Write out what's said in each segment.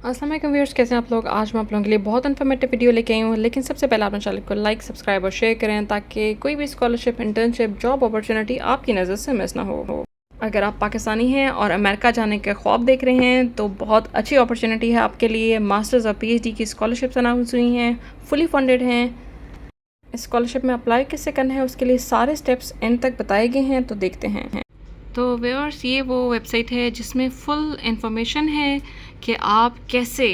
अस्सलाम वालेकुम व्यूअर्स, कैसे हैं आप लोग। आज मैं आप लोगों के लिए बहुत इन्फॉर्मेटिव वीडियो लेके आई हूँ। लेकिन सबसे पहले आप अपने चैनल को लाइक, सब्सक्राइब और शेयर करें ताकि कोई भी स्कॉलरशिप, इंटर्नशिप, जॉब अपॉर्चुनिटी आपकी नज़र से मिस ना हो। अगर आप पाकिस्तानी हैं और अमेरिका जाने के ख्वाब देख रहे हैं तो बहुत अच्छी अपॉर्चुनिटी है आपके लिए। मास्टर्स और पीएचडी की स्कॉलरशिप्स अनाउंस हुई हैं, फुली फंडेड हैं। स्कॉलरशिप में अप्लाई कैसे करना है उसके लिए सारे स्टेप्स एंड तक बताए गए हैं, तो देखते हैं। तो व्यूअर्स, ये वो वेबसाइट है जिसमें फुल इंफॉर्मेशन है कि आप कैसे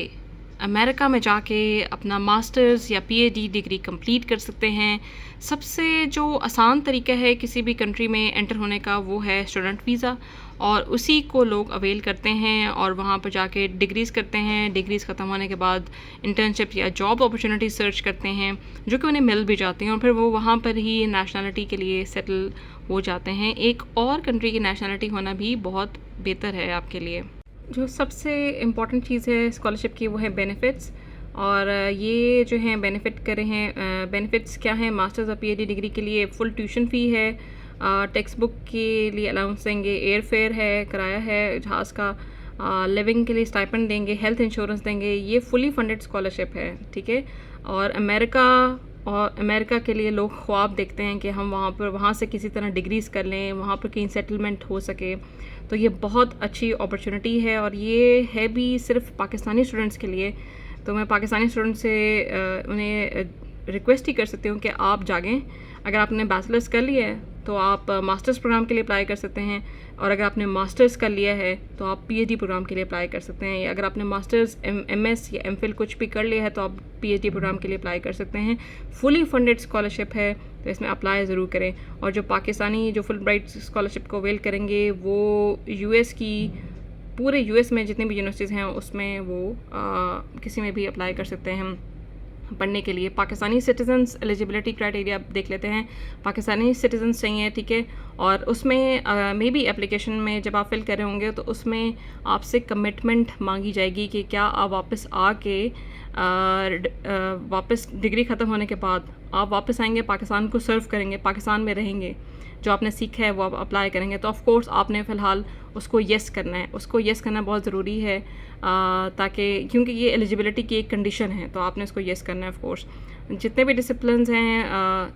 अमेरिका में जाके अपना मास्टर्स या पीएचडी डिग्री कंप्लीट कर सकते हैं। सबसे जो आसान तरीका है किसी भी कंट्री में एंटर होने का वो है स्टूडेंट वीज़ा, और उसी को लोग अवेल करते हैं और वहाँ पर जाके डिग्रीज़ करते हैं। डिग्रीज़ ख़त्म होने के बाद इंटर्नशिप या जॉब अपॉर्चुनिटी सर्च करते हैं जो कि उन्हें मिल भी जाती हैं, और फिर वो वहाँ पर ही नेशनलिटी के लिए सेटल हो जाते हैं। एक और कंट्री की नेशनलिटी होना भी बहुत बेहतर है आपके लिए। जो सबसे इम्पॉर्टेंट चीज़ है स्कॉलरशिप की वो है बेनिफिट्स, और ये जो हैं बेनिफिट करे हैं। बेनिफिट्स क्या हैं? मास्टर्स और पीएचडी डिग्री के लिए फुल ट्यूशन फ़ी है, टेक्स्ट बुक के लिए अलाउंस देंगे, एयर फेयर है, किराया है जहाज़ का, लिविंग के लिए स्टाइपेंड देंगे, हेल्थ इंश्योरेंस देंगे। ये फुली फंडेड स्कॉलरशिप है, ठीक है। और अमेरिका के लिए लोग ख्वाब देखते हैं कि हम वहाँ से किसी तरह डिग्रीज़ कर लें, वहाँ पर कहीं सेटलमेंट हो सके। तो ये बहुत अच्छी अपॉर्चुनिटी है, और ये है भी सिर्फ पाकिस्तानी स्टूडेंट्स के लिए। तो मैं पाकिस्तानी स्टूडेंट से उन्हें रिक्वेस्ट ही कर सकती हूँ कि आप जागें। अगर आपने बैचलर्स कर लिया है तो आप मास्टर्स प्रोग्राम के लिए अप्लाई कर सकते हैं, और अगर आपने मास्टर्स कर लिया है तो आप पीएचडी प्रोग्राम के लिए अप्लाई कर सकते हैं, या अगर आपने मास्टर्स एमएस या एमफिल कुछ भी कर लिया है तो आप पीएचडी प्रोग्राम के लिए अप्लाई कर सकते हैं। फुली फंडेड स्कॉलरशिप है, तो इसमें अप्लाई ज़रूर करें। और जो पाकिस्तानी जो फुल ब्राइट स्कॉलरशिप को अवेल करेंगे वो यूएस की, पूरे यूएस में जितनी भी यूनिवर्सिटीज़ हैं उसमें वो किसी में भी अप्लाई कर सकते हैं पढ़ने के लिए। पाकिस्तानी सिटीजन्स एलिजिबिलिटी क्राइटेरिया देख लेते हैं। पाकिस्तानी सिटीजन्स चाहिए, ठीक है। और उसमें मे बी एप्लीकेशन में जब आप फिल कर रहे होंगे तो उसमें आपसे कमिटमेंट मांगी जाएगी कि क्या आप वापस आके वापस डिग्री ख़त्म होने के बाद आप वापस आएंगे, पाकिस्तान को सर्व करेंगे, पाकिस्तान में रहेंगे, जो आपने सीखा है वो आप अप्लाई करेंगे। तो ऑफ़ कोर्स आपने फ़िलहाल उसको येस करना है, उसको येस करना बहुत ज़रूरी है, ताकि क्योंकि ये एलिजिबिलिटी की एक कंडीशन है, तो आपने इसको येस करना है ऑफ़ कोर्स। जितने भी डिसिप्लिन्स हैं,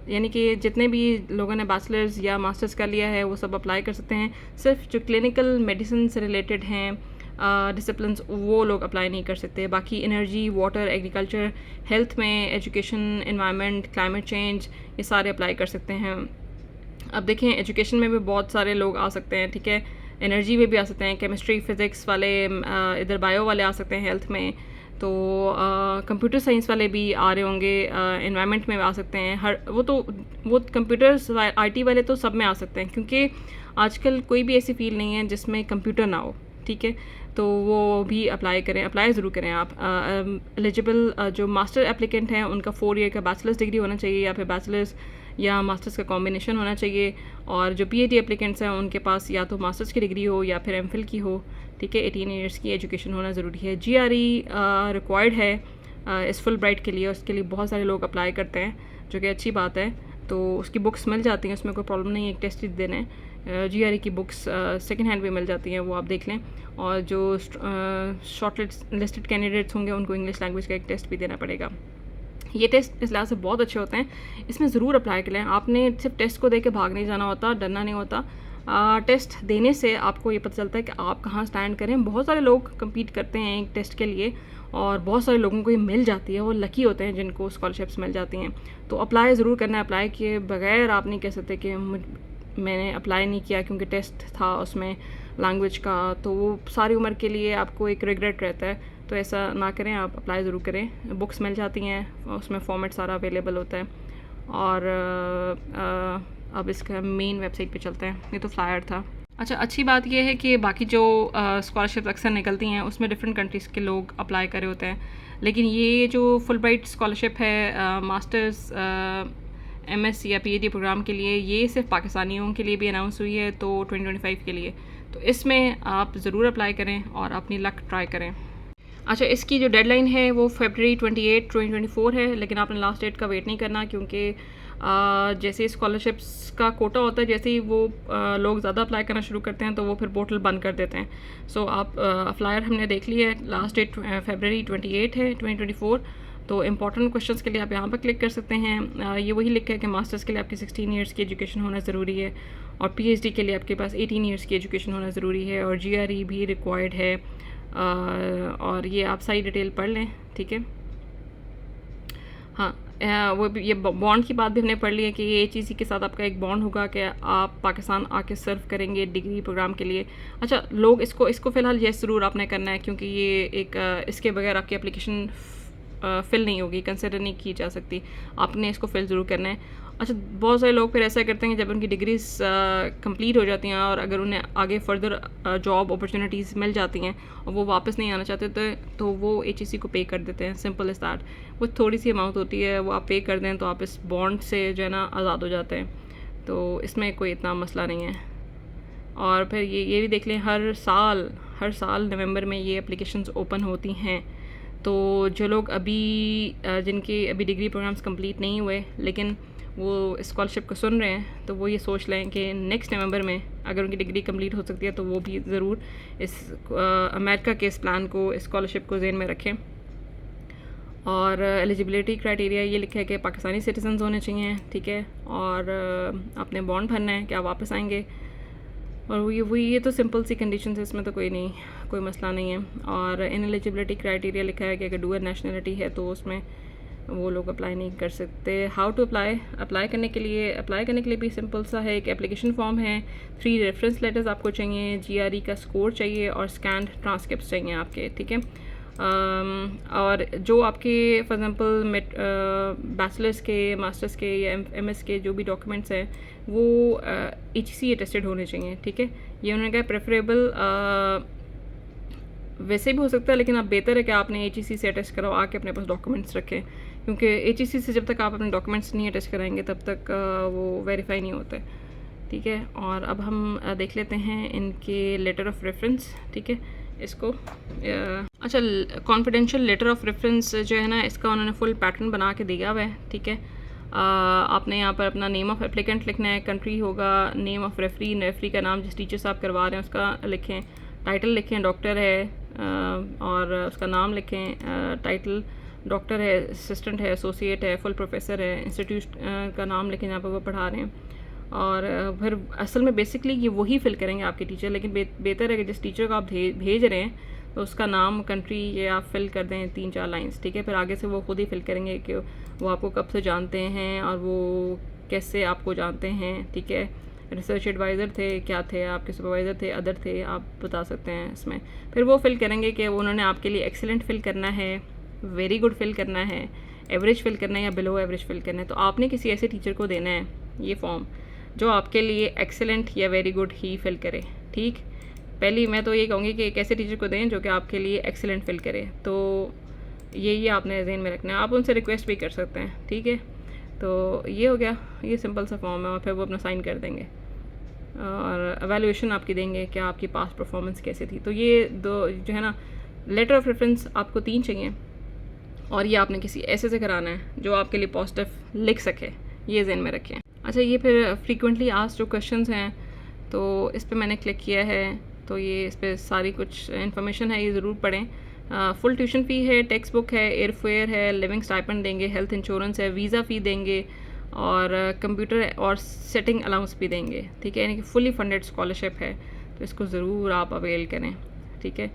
यानी कि जितने भी लोगों ने बैचलर्स या मास्टर्स कर लिया है वो सब अप्लाई कर सकते हैं। सिर्फ जो क्लिनिकल मेडिसिन से रिलेटेड हैं डिसिप्लिन्स वो लोग अप्लाई नहीं कर सकते। बाकी एनर्जी, वाटर, एग्रीकल्चर, हेल्थ में, एजुकेशन, एनवायरनमेंट, क्लाइमेट चेंज, ये सारे अप्लाई कर सकते हैं। अब देखें, एजुकेशन में भी बहुत सारे लोग आ सकते हैं, ठीक है। एनर्जी में भी आ सकते हैं, केमिस्ट्री, फिज़िक्स वाले, इधर बायो वाले आ सकते हैं हेल्थ में, तो कंप्यूटर साइंस वाले भी आ रहे होंगे, एनवायरनमेंट में आ सकते हैं। वो कंप्यूटर्स आईटी वाले तो सब में आ सकते हैं, क्योंकि आजकल कोई भी ऐसी फील्ड नहीं है जिसमें कंप्यूटर ना हो, ठीक है। तो वो भी अप्लाई करें, अप्लाई ज़रूर करें आप। एलिजिबल जो मास्टर एप्लीकेंट हैं उनका 4 ईयर का बैचलर्स डिग्री होना चाहिए, या फिर बैचलर्स या मास्टर्स का कॉम्बिनेशन होना चाहिए। और जो पीएचडी एप्लीकेंट्स हैं उनके पास या तो मास्टर्स की डिग्री हो या फिर एमफिल की हो, ठीक है। 18 ईयर्स की एजुकेशन होना ज़रूरी है। जीआरई रिक्वायर्ड है इस फुल ब्राइट के लिए, उसके लिए बहुत सारे लोग अप्लाई करते हैं, जो कि अच्छी बात है। तो उसकी बुक्स मिल जाती हैं, उसमें कोई प्रॉब्लम नहीं है, एक टेस्ट ही देना है। जीआरई की बुक्स सेकेंड हैंड भी मिल जाती हैं, वो आप देख लें। और जो शॉर्ट लिस्टेड कैंडिडेट्स होंगे उनको इंग्लिश लैंग्वेज का एक टेस्ट भी देना पड़ेगा। ये टेस्ट इस लिहाज से बहुत अच्छे होते हैं, इसमें ज़रूर अप्लाई कर लें। आपने सिर्फ टेस्ट को दे के भाग नहीं जाना होता, डरना नहीं होता। टेस्ट देने से आपको ये पता चलता है कि आप कहाँ स्टैंड करें। बहुत सारे लोग कम्पीट करते हैं एक टेस्ट के लिए, और बहुत सारे लोगों को ये मिल जाती है, वो लकी होते हैं जिनको स्कॉलरशिप्स मिल जाती हैं। तो अप्लाई ज़रूर करना है। अप्लाई किए बगैर आप नहीं कह सकते कि मैंने अप्लाई नहीं किया क्योंकि टेस्ट था उसमें लैंग्वेज का, तो वो सारी उम्र के लिए आपको एक रिग्रेट रहता है। तो ऐसा ना करें, आप अप्लाई ज़रूर करें। बुक्स मिल जाती हैं, उसमें फॉर्मेट सारा अवेलेबल होता है। और अब इसका मेन वेबसाइट पे चलते हैं। ये तो फ्लायर था। अच्छा, अच्छी बात यह है कि बाकी जो स्कॉलरशिप अक्सर निकलती हैं उसमें डिफरेंट कंट्रीज़ के लोग अप्लाई करे होते हैं, लेकिन ये जो फुल ब्राइट स्कॉलरशिप है मास्टर्स, एमएस या पीएचडी प्रोग्राम के लिए, ये सिर्फ पाकिस्तानियों के लिए भी अनाउंस हुई है, तो 2025 के लिए। तो इसमें आप ज़रूर अप्लाई करें और अपनी लक ट्राई करें। अच्छा, इसकी जो डेडलाइन है वो फरवरी 28, 2024 है, लेकिन आपने लास्ट डेट का वेट नहीं करना, क्योंकि जैसे स्कॉलरशिप्स का कोटा होता है, जैसे ही वो लोग ज़्यादा अप्लाई करना शुरू करते हैं तो वो फिर पोर्टल बंद कर देते हैं। सो आप फ्लायर हमने देख लिया है, लास्ट डेट February 28 है 2024। तो इंपॉर्टेंट क्वेश्चंस के लिए आप यहाँ पर क्लिक कर सकते हैं। ये वही लिखा है कि मास्टर्स के लिए आपकी 16 ईयर्स की एजुकेशन होना ज़रूरी है, और PhD के लिए आपके पास 18 ईयर्स की एजुकेशन होना ज़रूरी है, और GRE भी रिक्वायर्ड है। और ये आप सारी डिटेल पढ़ लें, ठीक है। हाँ, वो भी, ये बॉन्ड की बात भी हमने पढ़ ली है कि ये HEC के साथ आपका एक बॉन्ड होगा कि आप पाकिस्तान आके सर्व करेंगे डिग्री प्रोग्राम के लिए। अच्छा, लोग इसको फ़िलहाल येस ज़रूर आपने करना है, क्योंकि ये एक इसके बगैर आपकी एप्लीकेशन फ़िल नहीं होगी, कंसिडर नहीं की जा सकती। आपने इसको फ़िल ज़रूर करना है। अच्छा, बहुत सारे लोग फिर ऐसा करते हैं जब उनकी डिग्रीज कंप्लीट हो जाती हैं और अगर उन्हें आगे फर्दर जॉब अपॉर्चुनिटीज़ मिल जाती हैं और वो वापस नहीं आना चाहते तो वो HEC को पे कर देते हैं। Simple is that. वो थोड़ी सी अमाउंट होती है, वो आप पे कर दें तो आप इस बॉन्ड से जो है ना आज़ाद हो जाते हैं। तो इसमें कोई इतना मसला नहीं है। और फिर ये भी देख लें, हर साल नवंबर में ये एप्लीकेशंस ओपन होती हैं। तो जो लोग जिनके अभी डिग्री प्रोग्राम्स कंप्लीट नहीं हुए लेकिन वो स्कॉलरशिप को सुन रहे हैं, तो वो ये सोच लें कि नेक्स्ट नवंबर में अगर उनकी डिग्री कंप्लीट हो सकती है तो वो भी ज़रूर इस अमेरिका के इस प्लान को, स्कॉलरशिप को ज़हन में रखें। और एलिजिबिलिटी क्राइटेरिया ये लिखा है कि पाकिस्तानी सिटीजन्स होने चाहिए, ठीक है। और आपने बॉन्ड भरना है कि आप वापस आएंगे, और ये तो सिंपल सी कंडीशन है, इसमें तो कोई मसला नहीं है। और इन एलिजिबिलिटी क्राइटेरिया लिखा है कि अगर डुअल नेशनलिटी है तो उसमें वो लोग अप्लाई नहीं कर सकते। हाउ टू अप्लाई करने के लिए भी सिंपल सा है। एक एप्लीकेशन फॉर्म है, 3 रेफरेंस लेटर्स आपको चाहिए, GRE का स्कोर चाहिए और स्कैन्ड ट्रांसक्रिप्ट्स चाहिए आपके, ठीक है। और जो आपके फॉर एग्ज़ाम्पल बैचलर्स के, मास्टर्स के या MS के जो भी डॉक्यूमेंट्स हैं वो HEC अटेस्टेड होने चाहिए, ठीक है। ये उन्होंने कहा प्रेफरेबल वैसे भी हो सकता है, लेकिन अब बेहतर है कि आपने HEC से अटेस्ट करवा के अपने पास डॉक्यूमेंट्स रखें, क्योंकि HEC से जब तक आप अपने डॉक्यूमेंट्स नहीं अटेस्ट कराएंगे तब तक वो वेरीफाई नहीं होते, ठीक है। और अब हम देख लेते हैं इनके लेटर ऑफ रेफरेंस, ठीक है। इसको अच्छा, कॉन्फिडेंशियल लेटर ऑफ रेफरेंस जो है ना, इसका उन्होंने फुल पैटर्न बना के दिया हुआ है, ठीक है। आपने यहाँ पर अपना नेम ऑफ़ एप्लीकेंट लिखना है, कंट्री होगा, नेम ऑफ़ रेफरी का नाम जिस टीचर से आप करवा रहे हैं उसका लिखें, टाइटल लिखें, डॉक्टर है और उसका नाम लिखें, टाइटल डॉक्टर है, असिस्टेंट है, एसोसिएट है, फुल प्रोफेसर है, इंस्टीट्यूट का नाम लिखें जहाँ पर वो पढ़ा रहे हैं। और फिर असल में बेसिकली ये वही फिल करेंगे आपके टीचर, लेकिन बेहतर है कि जिस टीचर को आप भेज रहे हैं तो उसका नाम, कंट्री ये आप फिल कर दें 3-4 लाइंस, ठीक है। फिर आगे से वो खुद ही फिल करेंगे कि वो आपको कब से जानते हैं और वो कैसे आपको जानते हैं, ठीक है। रिसर्च एडवाइज़र थे, क्या थे, आपके सुपरवाइज़र थे, अदर थे, आप बता सकते हैं इसमें। फिर वो फिल करेंगे कि उन्होंने आपके लिए एक्सीलेंट फिल करना है, वेरी गुड फिल करना है, एवरेज फिल करना है या बिलो एवरेज फिल करना है। तो आपने किसी ऐसे टीचर को देना है ये फॉर्म जो आपके लिए एक्सीलेंट या वेरी गुड ही फिल करे, ठीक। पहली मैं तो ये कहूँगी कि एक ऐसे टीचर को दें जो कि आपके लिए एक्सीलेंट फिल करे। तो ये आपने ज़हन में रखना है। आप उनसे रिक्वेस्ट भी कर सकते हैं, ठीक है। तो ये हो गया, ये सिंपल सा फॉर्म है, और फिर वो अपना साइन कर देंगे और एवेलुएशन आपकी देंगे कि आपकी पास्ट परफॉर्मेंस कैसे थी। तो ये दो जो है ना, लेटर ऑफ रेफरेंस आपको 3 चाहिए, और ये आपने किसी ऐसे से कराना है जो आपके लिए पॉजिटिव लिख सके, ये ज़हन में रखें। अच्छा, ये फिर फ्रीक्वेंटली आस्क्ड जो क्वेश्चंस हैं तो इस पर मैंने क्लिक किया है, तो ये इस पर सारी कुछ इन्फॉर्मेशन है, ये ज़रूर पढ़ें। फुल ट्यूशन फ़ी है, टेक्स्ट बुक है, एयरफेयर है, लिविंग स्टाइपेंड देंगे, हेल्थ इंश्योरेंस है, वीज़ा फ़ी देंगे और कंप्यूटर और सेटिंग अलाउंस भी देंगे, ठीक है। यानी कि फुली फंडेड स्कॉलरशिप है, तो इसको ज़रूर आप अवेल करें, ठीक है।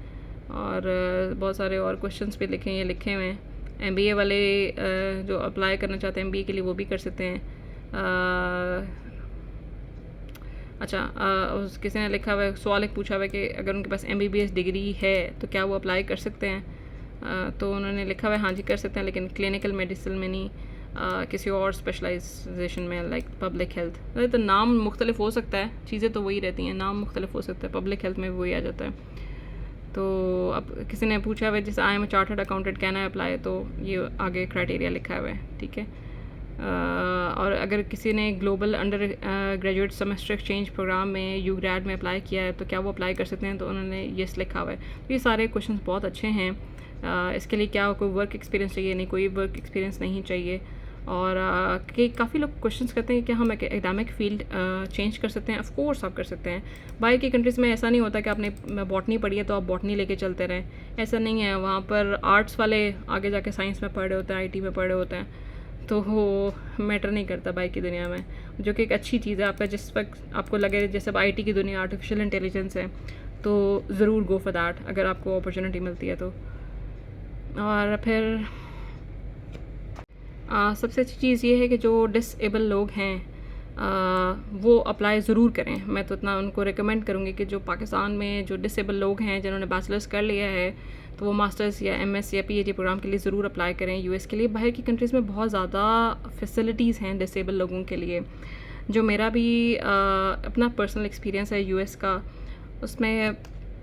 और बहुत सारे और क्वेश्चंस भी ये लिखे हुए हैं। MBA वाले जो अप्लाई करना चाहते हैं MBA के लिए वो भी कर सकते हैं। अच्छा, किसी ने लिखा हुआ है, सवाल एक पूछा हुआ है कि अगर उनके पास MBBS डिग्री है तो क्या वो अप्लाई कर सकते हैं। तो उन्होंने लिखा हुआ है हाँ जी कर सकते हैं, लेकिन क्लिनिकल मेडिसिन में नहीं, किसी और स्पेशलाइजेशन में, लाइक पब्लिक हेल्थ। तो नाम मुख्तलिफ हो सकता है, चीज़ें तो वही रहती हैं, नाम मुख्तलिफ हो सकता है, पब्लिक हेल्थ में वही आ जाता है। तो अब किसी ने पूछा हुआ है जैसे I am chartered accountant can I apply, तो ये आगे क्राइटेरिया लिखा हुआ है, ठीक है। और अगर किसी ने global undergraduate semester exchange programme में UGRAD में अप्लाई किया है तो क्या वो अप्लाई कर सकते हैं, तो उन्होंने येस लिखा हुआ है। तो ये सारे क्वेश्चन बहुत अच्छे हैं। इसके लिए क्या कोई वर्क एक्सपीरियंस चाहिए, नहीं कोई वर्क एक्सपीरियंस नहीं चाहिए। और कि काफ़ी लोग क्वेश्चंस करते हैं कि हम एकेडमिक फील्ड चेंज कर सकते हैं। ऑफ कोर्स आप कर सकते हैं। बाहर की कंट्रीज़ में ऐसा नहीं होता कि आपने बॉटनी पढ़ी है तो आप बॉटनी लेके चलते रहें, ऐसा नहीं है। वहाँ पर आर्ट्स वाले आगे जाके साइंस में पढ़ रहे होते हैं, आईटी में पढ़ रहे होते हैं, तो वो मैटर नहीं करता बाहर की दुनिया में, जो कि एक अच्छी चीज़ है। आपका जिस वक्त आपको लगे जैसे अब आईटी की दुनिया आर्टिफिशियल इंटेलिजेंस है, तो ज़रूर गो फॉर दैट अगर आपको अपॉर्चुनिटी मिलती है तो। और फिर सबसे अच्छी चीज़ ये है कि जो डिसेबल लोग हैं वो अप्लाई ज़रूर करें। मैं तो इतना उनको रिकमेंड करूँगी कि जो पाकिस्तान में जो डिसेबल लोग हैं जिन्होंने बैचलर्स कर लिया है, तो वो मास्टर्स या एमएस या पीएचडी प्रोग्राम के लिए ज़रूर अप्लाई करें यूएस के लिए। बाहर की कंट्रीज़ में बहुत ज़्यादा फैसिलिटीज़ हैं डिसेबल लोगों के लिए। जो मेरा भी अपना पर्सनल एक्सपीरियंस है यूएस का, उसमें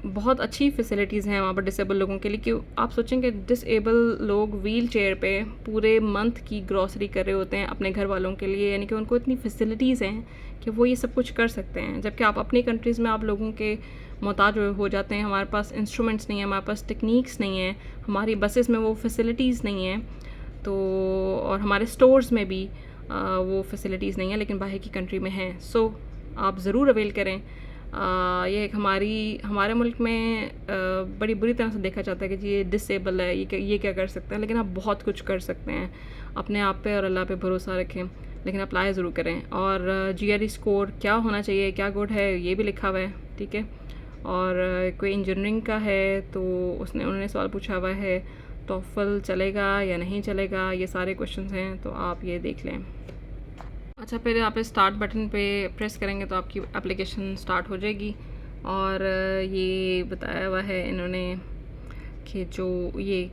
बहुत अच्छी फैसिलिटीज़ हैं वहाँ पर डिसेबल लोगों के लिए। कि आप सोचेंगे डिसेबल लोग व्हील चेयर पे पूरे मंथ की ग्रॉसरी कर रहे होते हैं अपने घर वालों के लिए, यानी कि उनको इतनी फैसिलिटीज़ हैं कि वो ये सब कुछ कर सकते हैं। जबकि आप अपनी कंट्रीज़ में आप लोगों के मोहताज हो जाते हैं। हमारे पास इंस्ट्रूमेंट्स नहीं है, हमारे पास टेक्निक्स नहीं है, हमारी बसेस में वो फैसिलिटीज़ नहीं है, तो और हमारे स्टोर्स में भी वो फैसिलिटीज़ नहीं है, लेकिन बाहर की कंट्री में हैं। सो आप ज़रूर अवेल करें। ये एक हमारे मुल्क में बड़ी बुरी तरह से देखा जाता है कि जी ये डिसेबल है, ये क्या कर सकते हैं, लेकिन आप बहुत कुछ कर सकते हैं। अपने आप पे और अल्लाह पे भरोसा रखें, लेकिन अप्लाई ज़रूर करें। और जीआरई स्कोर क्या होना चाहिए, क्या गुड है, ये भी लिखा हुआ है, ठीक है। और कोई इंजीनियरिंग का है तो उन्होंने सवाल पूछा हुआ है टॉफल चलेगा या नहीं चलेगा, ये सारे क्वेश्चंस हैं, तो आप ये देख लें। अच्छा, फिर आप स्टार्ट बटन पे प्रेस करेंगे तो आपकी एप्लीकेशन स्टार्ट हो जाएगी। और ये बताया हुआ है इन्होंने कि जो ये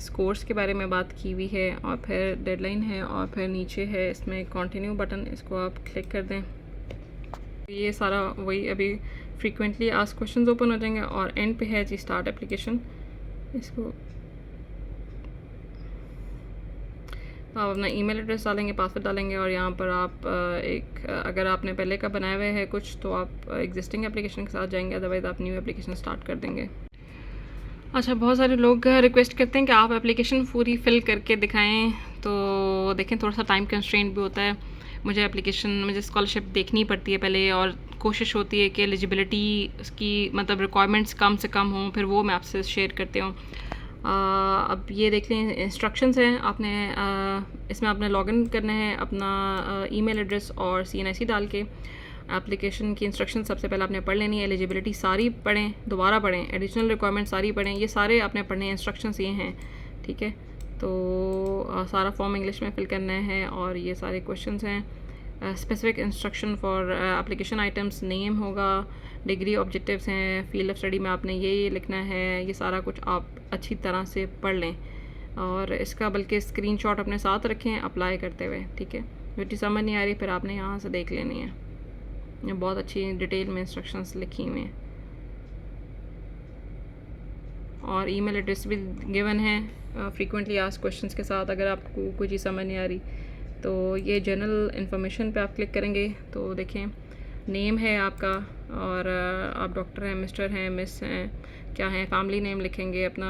स्कोर्स के बारे में बात की हुई है, और फिर डेडलाइन है, और फिर नीचे है इसमें कंटिन्यू बटन, इसको आप क्लिक कर दें। ये सारा वही अभी फ्रीक्वेंटली आस्क्ड क्वेश्चंस ओपन हो जाएंगे, और एंड पे है जी स्टार्ट एप्लीकेशन। इसको आप अपना ईमेल एड्रेस डालेंगे, पासवर्ड डालेंगे, और यहाँ पर आप अगर आपने पहले का बनाए हुए है कुछ तो आप एग्जिस्टिंग एप्लीकेशन के साथ जाएंगे, अदरवाइज़ आप न्यू एप्लीकेशन स्टार्ट कर देंगे। अच्छा, बहुत सारे लोग रिक्वेस्ट करते हैं कि आप एप्लीकेशन पूरी फिल करके दिखाएं, तो देखें थोड़ा सा टाइम कंस्ट्रेंट भी होता है। मुझे स्कॉलरशिप देखनी पड़ती है पहले, और कोशिश होती है कि एलिजिबिलिटी उसकी मतलब रिक्वायरमेंट्स कम से कम हों, फिर वो मैं आपसे शेयर करती हूँ। अब ये देख लें इंस्ट्रक्शंस हैं। आपने इसमें आपने लॉगिन करना है अपना ईमेल एड्रेस और CNIC डाल के। एप्लीकेशन की इंस्ट्रक्शन सबसे पहले आपने पढ़ लेनी है। एलिजिबिलिटी सारी पढ़ें, दोबारा पढ़ें, एडिशनल रिक्वायरमेंट सारी पढ़ें, ये सारे आपने पढ़ने हैं। इंस्ट्रक्शंस ये हैं, ठीक है। तो सारा फॉर्म इंग्लिश में फिल करना है, और ये सारे क्वेश्चंस हैं। Specific instruction for application items, name होगा, डिग्री ऑब्जेक्टिव्स हैं, फील्ड ऑफ स्टडी में आपने ये लिखना है। ये सारा कुछ आप अच्छी तरह से पढ़ लें, और इसका बल्कि स्क्रीनशॉट अपने साथ रखें अप्लाई करते हुए, ठीक है। जो चीज़ समझ नहीं आ रही फिर आपने यहाँ से देख लेनी है। ये बहुत अच्छी डिटेल में इंस्ट्रक्शंस लिखी हुई हैं, और ईमेल एड्रेस भी गिवन है फ्रीक्वेंटली आस्क्ड क्वेश्चंस के साथ। अगर आपको कोई चीज़ समझ नहीं आ रही तो ये जनरल इन्फॉर्मेशन पे आप क्लिक करेंगे तो देखें नेम है आपका, और आप डॉक्टर हैं, मिस्टर हैं, मिस हैं, क्या है, फैमिली नेम लिखेंगे अपना,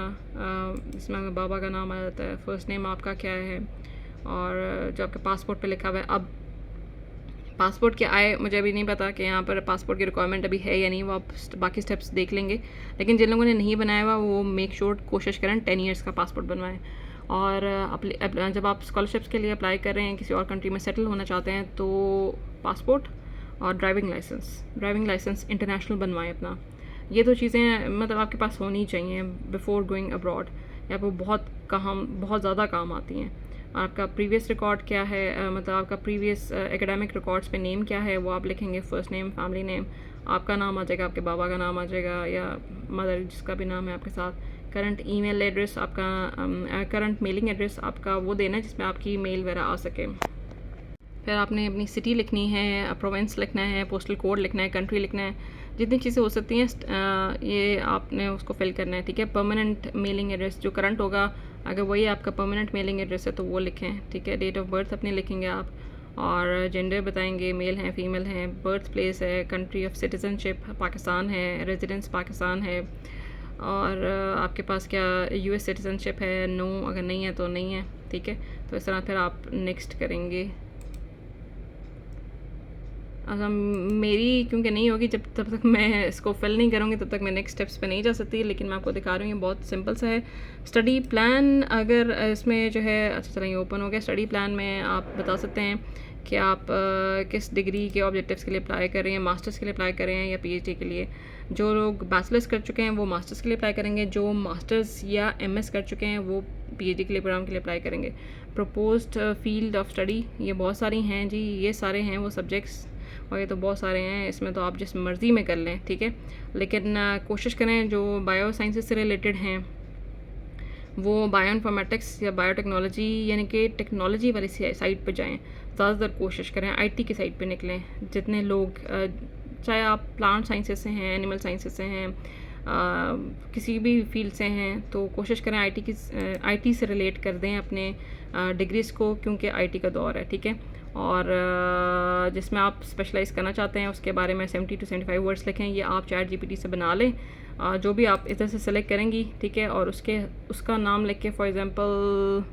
इसमें बाबा का नाम आ जाता है, फर्स्ट नेम आपका क्या है, और जो आपके पासपोर्ट पे लिखा हुआ है। अब पासपोर्ट के आए मुझे अभी नहीं पता कि यहाँ पर पासपोर्ट की रिक्वायरमेंट अभी है या नहीं, वो आप बाकी स्टेप्स देख लेंगे। लेकिन जिन लोगों ने नहीं बनाया हुआ वो मेक श्योर कोशिश करें 10 ईयर्स का पासपोर्ट बनवाएं। और जब आप स्कॉलरशिप्स के लिए अप्लाई कर रहे हैं, किसी और कंट्री में सेटल होना चाहते हैं, तो पासपोर्ट और ड्राइविंग लाइसेंस इंटरनेशनल बनवाएं अपना। ये दो चीज़ें मतलब आपके पास होनी चाहिए बिफ़ोर गोइंग अब्रॉड, या आपको बहुत ज़्यादा काम आती हैं। आपका प्रीवियस रिकॉर्ड क्या है, मतलब आपका प्रीवियस एकेडमिक रिकॉर्ड्स पे नेम क्या है, वो आप लिखेंगे। फर्स्ट नेम, फैमिली नेम, आपका नाम आ जाएगा, आपके बाबा का नाम आ जाएगा, या मदर जिसका भी नाम है आपके साथ। करंट ईमेल एड्रेस आपका, करंट मेलिंग एड्रेस आपका वो देना है जिसमें आपकी मेल वगैरह आ सके। फिर आपने अपनी सिटी लिखनी है, प्रोविंस लिखना है, पोस्टल कोड लिखना है, कंट्री लिखना है, जितनी चीज़ें हो सकती हैं ये आपने उसको फिल करना है, ठीक है। परमानेंट मेलिंग एड्रेस जो करंट होगा, अगर वही आपका परमानेंट मेलिंग एड्रेस है तो वो लिखें, ठीक है। डेट ऑफ बर्थ अपनी लिखेंगे आप, और जेंडर बताएंगे, मेल हैं, फीमेल हैं, बर्थ प्लेस है, कंट्री ऑफ सिटीजनशिप पाकिस्तान है, रेजिडेंस पाकिस्तान है, और आपके पास क्या यूएस सिटीजनशिप है, नो, अगर नहीं है तो नहीं है, ठीक है। तो इस तरह फिर आप नेक्स्ट करेंगे। मेरी क्योंकि नहीं होगी, जब तब तक मैं इसको फिल नहीं करूँगी तब तक मैं नेक्स्ट स्टेप्स पे नहीं जा सकती, लेकिन मैं आपको दिखा रही हूँ, बहुत सिंपल सा है। स्टडी प्लान अगर इसमें जो है, अच्छा चलिए ओपन हो गया। स्टडी प्लान में आप बता सकते हैं कि आप किस डिग्री के ऑब्जेक्टिव्स के लिए अप्लाई कर रहे हैं, मास्टर्स के लिए अप्लाई कर रहे हैं या पीएचडी के लिए। जो लोग बैचलर्स कर चुके हैं वो मास्टर्स के लिए अप्लाई करेंगे, जो मास्टर्स या एमएस कर चुके हैं वो पीएचडी के लिए प्रोग्राम के लिए अप्लाई करेंगे। प्रपोज्ड फील्ड ऑफ स्टडी ये बहुत सारी हैं जी, ये सारे हैं वो सब्जेक्ट्स, और ये तो बहुत सारे हैं, इसमें तो आप जिस मर्ज़ी में कर लें, ठीक है। लेकिन कोशिश करें जो बायो साइंसेस से रिलेटेड हैं वो बायो इन्फॉर्मेटिक्स या बायोटेक्नोलॉजी यानी कि टेक्नोलॉजी वाली साइड पे जाएं, ज़्यादातर कोशिश करें आईटी की साइड पे निकलें। जितने लोग चाहे आप प्लांट साइंसेस से हैं, एनिमल साइंसेस से हैं, किसी भी फील्ड से हैं, तो कोशिश करें आईटी से रिलेट कर दें अपने डिग्रीज़ को, क्योंकि आईटी का दौर है, ठीक है। और जिसमें आप स्पेशलाइज़ करना चाहते हैं उसके बारे में 70 to 75 वर्ड्स लिखें। ये आप ChatGPT से बना लें, जो भी आप इधर से सेलेक्ट करेंगी, ठीक है। और उसका नाम लिख के, फॉर एग्ज़ाम्पल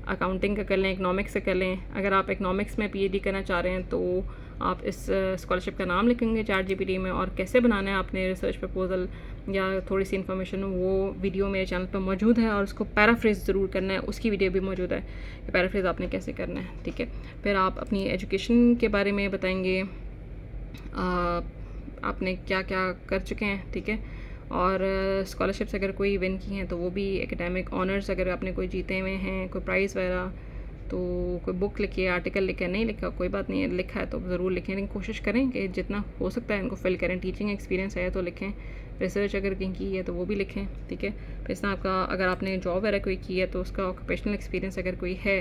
अकाउंटिंग का कर लें, इकनॉमिक्स से कर लें। अगर आप इकनॉमिक्स में पीएचडी करना चाह रहे हैं तो आप इस स्कॉलरशिप का नाम लिखेंगे ChatGPT में, और कैसे बनाना है आपने रिसर्च प्रपोजल या थोड़ी सी इन्फॉर्मेशन, वो वीडियो मेरे चैनल पर मौजूद है, और उसको पैराफ्रेज ज़रूर करना है, उसकी वीडियो भी मौजूद है कि पैराफ्रेज आपने कैसे करना है, ठीक है। फिर आप अपनी एजुकेशन के बारे में बताएंगे, आपने क्या क्या कर चुके हैं, ठीक है। और स्कॉलरशिप्स अगर कोई विन की हैं तो वो भी, एकेडमिक ऑनर्स अगर आपने कोई जीते हुए हैं, कोई प्राइज़ वगैरह, तो कोई बुक लिखिए, आर्टिकल लिखे, नहीं लिखा कोई बात नहीं है, लिखा है तो ज़रूर लिखें, लेकिन कोशिश करें कि जितना हो सकता है इनको फिल करें। टीचिंग एक्सपीरियंस है तो लिखें, रिसर्च अगर कहीं की है तो वो भी लिखें, ठीक है। फिर इस तरह आपका अगर आपने जॉब वगैरह कोई की है तो उसका ऑक्यूपेशनल एक्सपीरियंस अगर कोई है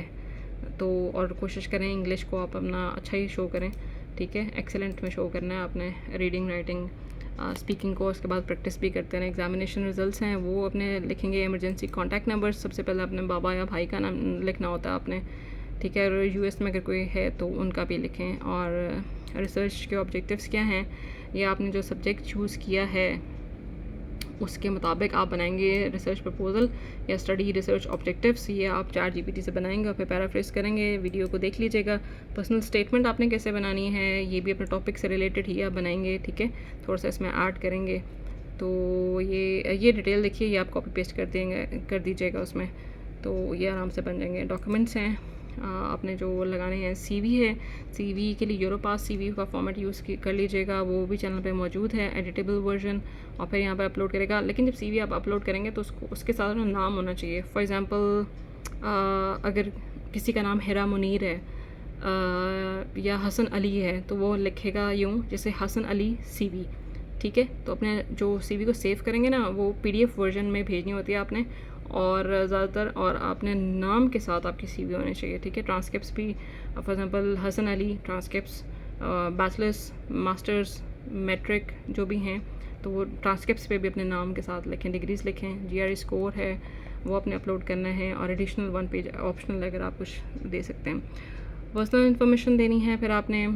तो, और कोशिश करें इंग्लिश को आप अपना अच्छा ही शो करें, ठीक है। एक्सेलेंट में शो करना है आपने, रीडिंग, राइटिंग, स्पीकिंग को। उसके बाद प्रैक्टिस भी करते हैं। एग्जामिनेशन रिजल्ट्स हैं वो अपने लिखेंगे। इमरजेंसी कॉन्टैक्ट नंबर्स, सबसे पहले अपने बाबा या भाई का नाम लिखना होता है आपने, ठीक है। और यूएस में अगर कोई है तो उनका भी लिखें। और रिसर्च के ऑब्जेक्टिव्स क्या हैं, या आपने जो सब्जेक्ट चूज़ किया है उसके मुताबिक आप बनाएंगे रिसर्च प्रपोजल या स्टडी रिसर्च ऑब्जेक्टिव्स। ये आप ChatGPT से बनाएंगे और फिर पैराफ्रेज करेंगे। वीडियो को देख लीजिएगा। पर्सनल स्टेटमेंट आपने कैसे बनानी है, ये भी अपने टॉपिक से रिलेटेड ही आप बनाएंगे, ठीक है। थोड़ा सा इसमें ऐड करेंगे, तो ये डिटेल देखिए, ये आप कॉपी पेस्ट कर दीजिएगा उसमें, तो ये आराम से बन जाएंगे। डॉक्यूमेंट्स हैं आपने जो लगाने हैं। सीवी है, सीवी के लिए यूरोपास सीवी का फॉर्मेट यूज़ कर लीजिएगा, वो भी चैनल पे मौजूद है, एडिटेबल वर्जन, और फिर यहाँ पर अपलोड करेगा। लेकिन जब सीवी आप अपलोड करेंगे तो उसके साथ ना नाम होना चाहिए। फॉर एग्ज़ाम्पल अगर किसी का नाम हिरा मुनीर है या हसन अली है तो वो लिखेगा यूँ जैसे हसन अली सीवी, ठीक है। तो अपने जो सीवी को सेव करेंगे ना, वो PDF वर्जन में भेजनी होती है आपने, और ज़्यादातर, और आपने नाम के साथ आपकी सीवी होने चाहिए, ठीक है। ट्रांसक्रिप्ट्स भी, for example Hasan Ali transcripts, bachelors, masters, matric जो भी हैं, तो वो ट्रांसक्रिप्ट्स पे भी अपने नाम के साथ लिखें, डिग्रीज़ लिखें। GRE स्कोर है वो आपने अपलोड करना है, और एडिशनल 1 पेज ऑप्शनल अगर आप कुछ दे सकते हैं। पर्सनल इन्फॉर्मेशन देनी है, फिर आपने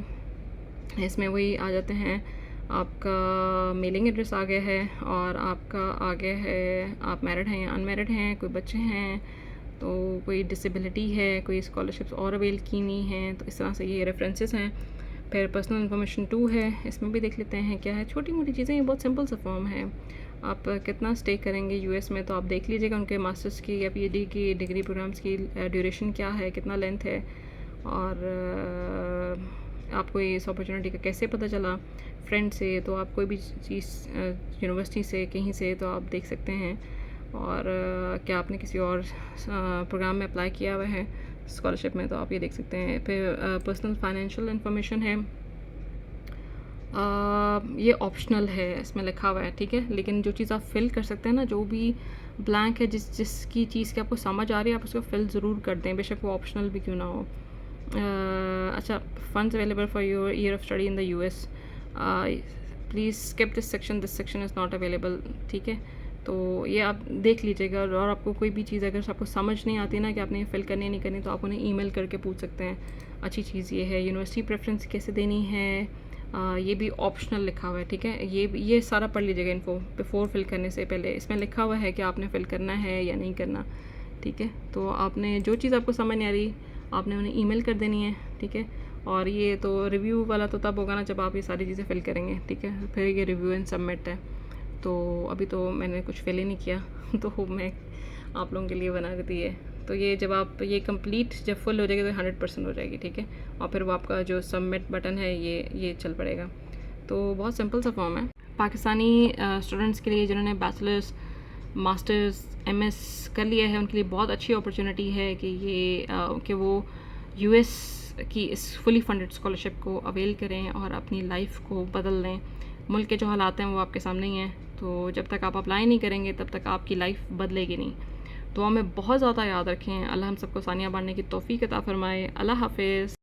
इसमें वही आ जाते हैं, आपका मेलिंग एड्रेस आ गया है, और आपका आ गया है आप मैरिड हैं या अनमैरिड हैं, कोई बच्चे हैं, तो कोई डिसेबिलिटी है, कोई स्कॉलरशिप्स और अवेल की नहीं हैं, तो इस तरह से ये रेफरेंसेस हैं। फिर पर्सनल इन्फॉर्मेशन 2 है, इसमें भी देख लेते हैं क्या है। छोटी मोटी चीज़ें, ये बहुत सिंपल सा फॉर्म है। आप कितना स्टे करेंगे यूएस में, तो आप देख लीजिएगा उनके मास्टर्स की या PhD की डिग्री प्रोग्राम्स की ड्यूरेशन क्या है, कितना लेंथ है, और आपको इस अपॉर्चुनिटी का कैसे पता चला, फ्रेंड से, तो आप कोई भी चीज़ यूनिवर्सिटी से कहीं से तो आप देख सकते हैं। और क्या आपने किसी और प्रोग्राम में अप्लाई किया हुआ है स्कॉलरशिप में, तो आप ये देख सकते हैं। फिर पर्सनल फाइनेंशियल इन्फॉर्मेशन है, ये ऑप्शनल है, इसमें लिखा हुआ है, ठीक है। लेकिन जो चीज़ आप फिल कर सकते हैं ना, जो भी ब्लैंक है, जिसकी चीज़ की आपको समझ आ रही है, आप उसको फिल ज़रूर कर दें, बेशक वो ऑप्शनल भी क्यों ना हो। अच्छा, funds available for your year of study in the US, please skip this section is not available, ठीक है। तो ये आप देख लीजिएगा। और आपको कोई भी चीज़ अगर आपको समझ नहीं आती ना कि आपने फिल करनी नहीं करनी, तो आप उन्हें ईमेल करके पूछ सकते हैं। अच्छी चीज़ ये है। यूनिवर्सिटी प्रेफरेंस कैसे देनी है, ये भी ऑप्शनल लिखा हुआ है, ठीक है। ये सारा पढ़ लीजिएगा इन्फो बिफोर फिल करने से पहले। इसमें लिखा हुआ है कि आपने फ़िल करना है या नहीं करना, ठीक है। तो आपने जो चीज़ आपको समझ नहीं आ रही आपने उन्हें ईमेल कर देनी है, ठीक है। और ये तो रिव्यू वाला तो तब होगा ना जब आप ये सारी चीज़ें फ़िल करेंगे, ठीक है। फिर ये रिव्यू एंड सबमिट है। तो अभी तो मैंने कुछ फ़िल ही नहीं किया तो मैं आप लोगों के लिए बना दी है। तो ये जब आप ये कंप्लीट जब फुल हो जाएगी तो 100% हो जाएगी, ठीक है। और फिर वो आपका जो सबमिट बटन है ये चल पड़ेगा। तो बहुत सिंपल सा फॉर्म है। पाकिस्तानी स्टूडेंट्स के लिए जिन्होंने बैचलर्स मास्टर्स एमएस कर लिया है उनके लिए बहुत अच्छी अपॉर्चुनिटी है कि कि वो यूएस की इस फुली फंडेड स्कॉलरशिप को अवेल करें और अपनी लाइफ को बदल लें। मुल्क के जो हालात हैं वो आपके सामने ही हैं, तो जब तक आप अप्लाई नहीं करेंगे तब तक आपकी लाइफ बदलेगी नहीं। तो हमें बहुत ज़्यादा याद रखें। अल्लाह हम सबको सानिया बांटने की तौफीक अता फरमाए। अल्लाह हाफ़िज़।